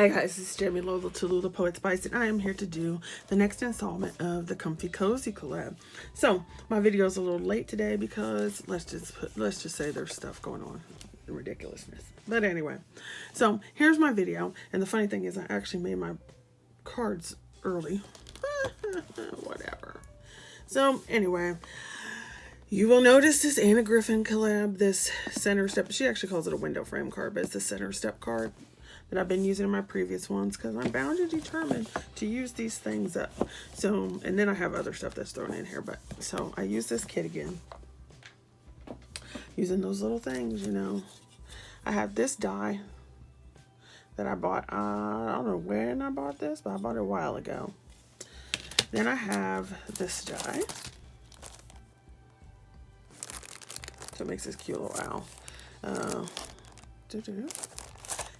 Hey guys, this is Jamie Lola Tallulah Poetspice, and I am here to do the next installment of the Comfy Cozy collab. So my video is a little late today because let's just say there's stuff going on, ridiculousness. But anyway, so here's my video, and the funny thing is I actually made my cards early. Whatever. So anyway, you will notice this Anna Griffin collab, this center step. She actually calls it a window frame card, but it's the center step card that I've been using in my previous ones because I'm bound and determined to use these things up. So, and then I have other stuff that's thrown in here, but so I use this kit again. Using those little things, you know. I have this die that I bought, I don't know when I bought this, but I bought it a while ago. Then I have this die. So it makes this cute little owl.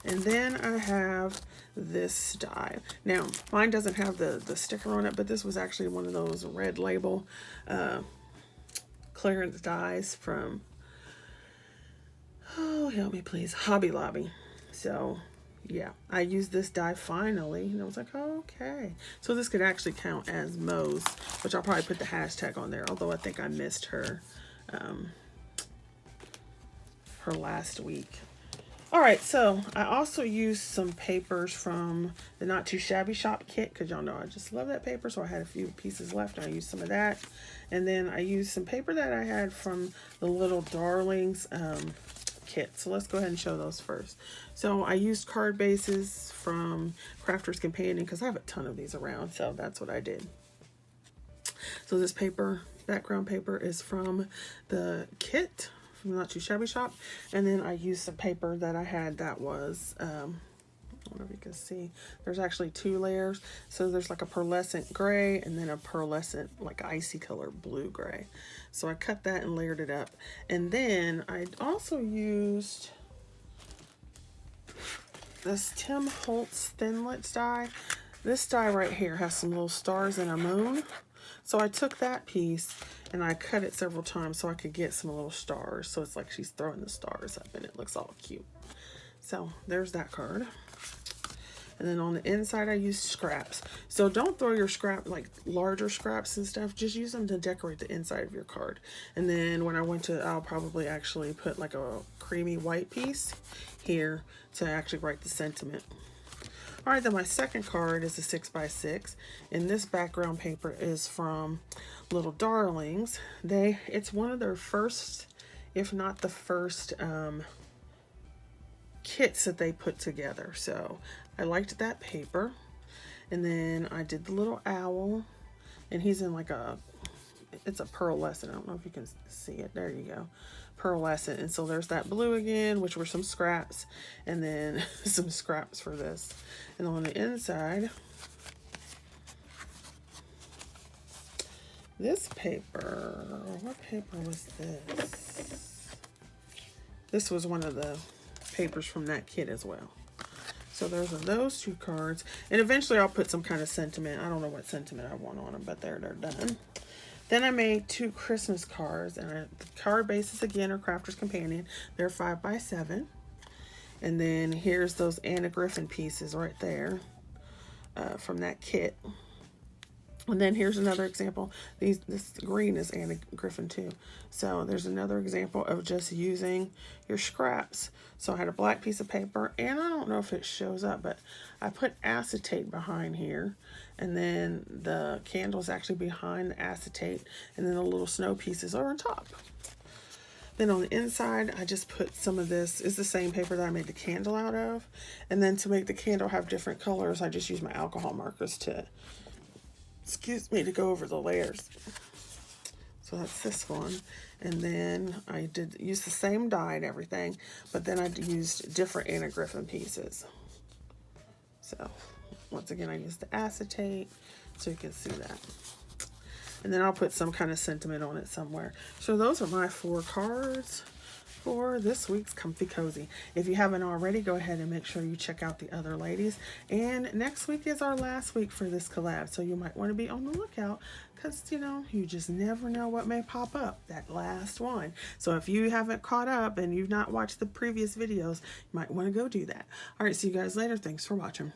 And then I have this die. Now, mine doesn't have the sticker on it, but this was actually one of those red label clearance dies from, oh, help me please, Hobby Lobby. So, yeah, I used this die finally, and I was like, oh, okay. So this could actually count as Mo's, which I'll probably put the hashtag on there, although I think I missed her, her last week. All right, so I also used some papers from the Not Too Shabby Shop kit because y'all know I just love that paper. So I had a few pieces left and I used some of that. And then I used some paper that I had from the Little Darlings kit. So let's go ahead and show those first. So I used card bases from Crafter's Companion because I have a ton of these around. So that's what I did. So this paper, background paper, is from the kit. From Not Too Shabby Shop, and then I used some paper that I had that was I don't know if you can see, there's actually two layers. So there's like a pearlescent gray and then a pearlescent like icy color blue gray. So I cut that and layered it up, and then I also used this Tim Holtz Thinlits die. This die right here has some little stars and a moon. So I took that piece and I cut it several times so I could get some little stars. So it's like she's throwing the stars up and it looks all cute. So there's that card. And then on the inside I used scraps. So don't throw your scrap, like larger scraps and stuff. Just use them to decorate the inside of your card. And then when I went to, I'll probably actually put like a creamy white piece here to actually write the sentiment. All right, then my second card is a 6x6, and this background paper is from Little Darlings. It's one of their first, if not the first, kits that they put together. So I liked that paper, and then I did the little owl, and he's in like it's a pearlescent. I don't know if you can see it. There you go. Pearlescent. And so there's that blue again, which were some scraps, and then some scraps for this. And on the inside, this paper, what paper was this? This was one of the papers from that kit as well. So there's those two cards, and eventually I'll put some kind of sentiment. I don't know what sentiment I want on them, but they're done. Then I made two Christmas cards, and the card bases again are Crafter's Companion. They're 5x7. And then here's those Anna Griffin pieces right there from that kit. And then here's another example. This green is Anna Griffin too. So there's another example of just using your scraps. So I had a black piece of paper, and I don't know if it shows up, but I put acetate behind here. And then the candle's actually behind the acetate, and then the little snow pieces are on top. Then on the inside, I just put some of this. It's the same paper that I made the candle out of. And then to make the candle have different colors, I just use my alcohol markers to, to go over the layers. So that's this one. And then I did use the same die and everything, but then I used different Anna Griffin pieces. So once again, I used the acetate so you can see that. And then I'll put some kind of sentiment on it somewhere. So those are my 4 cards. for this week's Comfy Cozy. If you haven't already, go ahead and make sure you check out the other ladies. And next week is our last week for this collab, so you might want to be on the lookout because, you know, you just never know what may pop up, that last one. So if you haven't caught up and you've not watched the previous videos, you might want to go do that. All right, see you guys later. Thanks for watching.